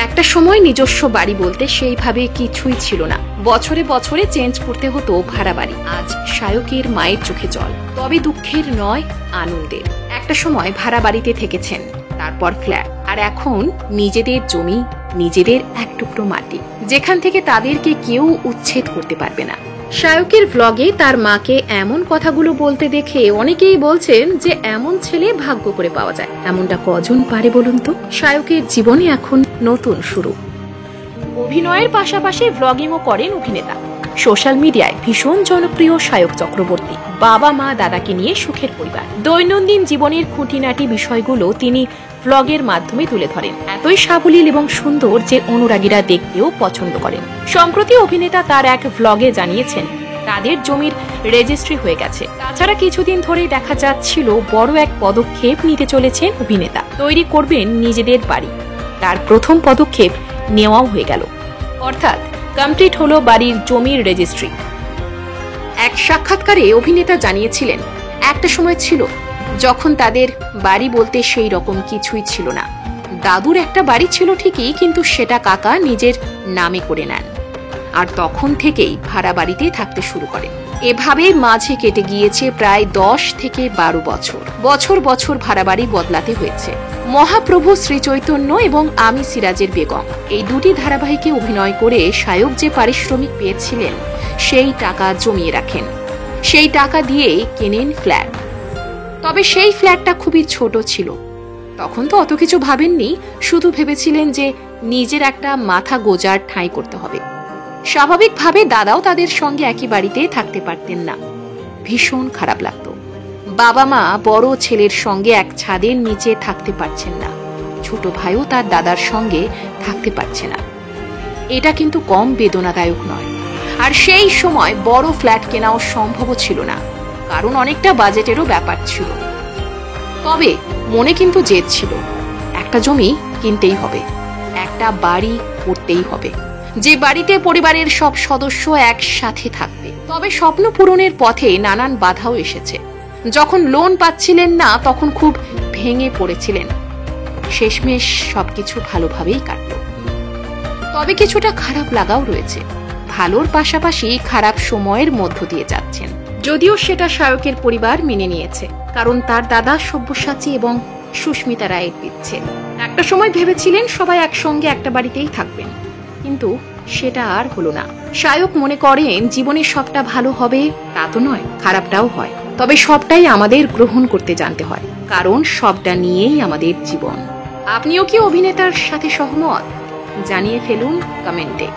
একটা সময় নিজস্ব বাড়ি বলতে সেইভাবে কিছুই ছিল না। বছরে বছরে চেঞ্জ করতে হতো ভাড়া বাড়ি। আজ শায়কের মায়ের চোখে জল, তবে দুঃখের নয়, আনন্দের। একটা সময় ভাড়া বাড়িতে থেকেছেন, তারপর ফ্ল্যাট, আর এখন নিজেদের জমি, নিজেদের এক টুকরো মাটি, যেখান থেকে তাদেরকে কেউ উচ্ছেদ করতে পারবে না। শায়কের ভ্লগে তার মাকে এমন কথাগুলো বলতে দেখে অনেকেই বলছেন যে এমন ছেলে ভাগ্য করে পাওয়া যায়। এমনটা কজন পারে বলুন তো? শায়কের জীবনে এখন নতুন শুরু। অভিনয়ের পাশাপাশি ভ্লগিংও করেন অভিনেতা। সোশ্যাল মিডিয়ায় ভীষণ জনপ্রিয় শায়ক চক্রবর্তী। বাবা মা দাদাকে নিয়ে সুখের পরিবার। দৈনন্দিন জীবনের খুঁটিনাটি বিষয়গুলো তিনি ভ্লগের মাধ্যমে তুলে ধরেন। এতই সাবলীল এবং সুন্দর যে অনুরাগীরা দেখতেও পছন্দ করেন। সম্প্রতি অভিনেতা তার এক ভ্লগে জানিয়েছেন তাদের জমির রেজিস্ট্রি হয়ে গেছে। তাছাড়া কিছুদিন ধরেই দেখা যাচ্ছিল বড় এক পদক্ষেপ নিতে চলেছেন অভিনেতা। তৈরি করবেন নিজেদের বাড়ি। তার প্রথম পদক্ষেপ নেওয়াও হয়ে গেল, অর্থাৎ কমপ্লিট হলো বাড়ির জমির রেজিস্ট্রি। এক সাক্ষাৎকারে অভিনেতা জানিয়েছিলেন, একটা সময় ছিল যখন তাদের বাড়ি বলতে সেই রকম কিছুই ছিল না। দাদুর একটা বাড়ি ছিল ঠিকই, কিন্তু সেটা কাকা নিজের নামে করে নেন, আর তখন থেকেই ভাড়া বাড়িতেই থাকতে শুরু করেন। এভাবে মাঝে কেটে গিয়েছে প্রায় 10 থেকে 12 বছর। বছর বছর ভাড়া বাড়ি বদলাতে হয়েছে। মহাপ্রভু শ্রী চৈতন্য এবং আমি সিরাজের বেগম, এই দুটি ধারাবাহিকে অভিনয় করে শায়ক যে পারিশ্রমিক পেয়েছিলেন সেই টাকা জমিয়ে রাখেন। সেই টাকা দিয়েই কেনেন ফ্ল্যাট। তবে সেই ফ্ল্যাটটা খুবই ছোট ছিল। তখন তো অত কিছু ভাবেননি, শুধু ভেবেছিলেন যে নিজের একটা মাথা গোজার ঠাঁই করতে হবে। স্বাভাবিকভাবে দাদাও তাদের সঙ্গে একই বাড়িতে থাকতে পারতেন না। ভীষণ খারাপ লাগতো। বাবা মা বড় ছেলের সঙ্গে এক ছাদের নিচে থাকতে পারছেন না। ছোট ভাইও তার দাদার সঙ্গে থাকতে পারছে না। এটা কিন্তু কম বেদনাদায়ক নয়। আর সেই সময় বড় ফ্ল্যাট কেনাও সম্ভবও ছিল না, কারণ অনেকটা বাজেটেরও ব্যাপার ছিল। তবে মনে কিন্তু জেদ ছিল, একটা জমি কিনতেই হবে, একটা বাড়ি করতেই হবে, যে বাড়িতে পরিবারের সব সদস্য একসাথে থাকবে। তবে স্বপ্ন পূরণের পথে নানান বাধাও এসেছে। যখন লোন পাচ্ছিলেন না তখন খুব ভেঙে পড়েছিলেন। শেষমেশ সবকিছু ভালোভাবেই কাটল। তবে কিছুটা খারাপ লাগাও রয়েছে। ভালোর পাশাপাশি খারাপ সময়ের মধ্য দিয়ে যাচ্ছেন, যদিও সেটা শায়কের পরিবার মেনে নিয়েছে, কারণ তার দাদা সব্যসাচী এবং সুস্মিতা রায়ের দিচ্ছে। একটা সময় ভেবেছিলেন সবাই একসঙ্গে একটা বাড়িতেই থাকবেন, কিন্তু সেটা আর হলো না। শায়ক মনে করেন জীবনে সবটা ভালো হবে তা তো নয়, খারাপটাও হয়। তবে সবটাই আমাদের গ্রহণ করতে জানতে হয়, কারণ সবটা নিয়েই আমাদের জীবন। আপনিও কি অভিনেতার সাথে সহমত? জানিয়ে ফেলুন কমেন্টে।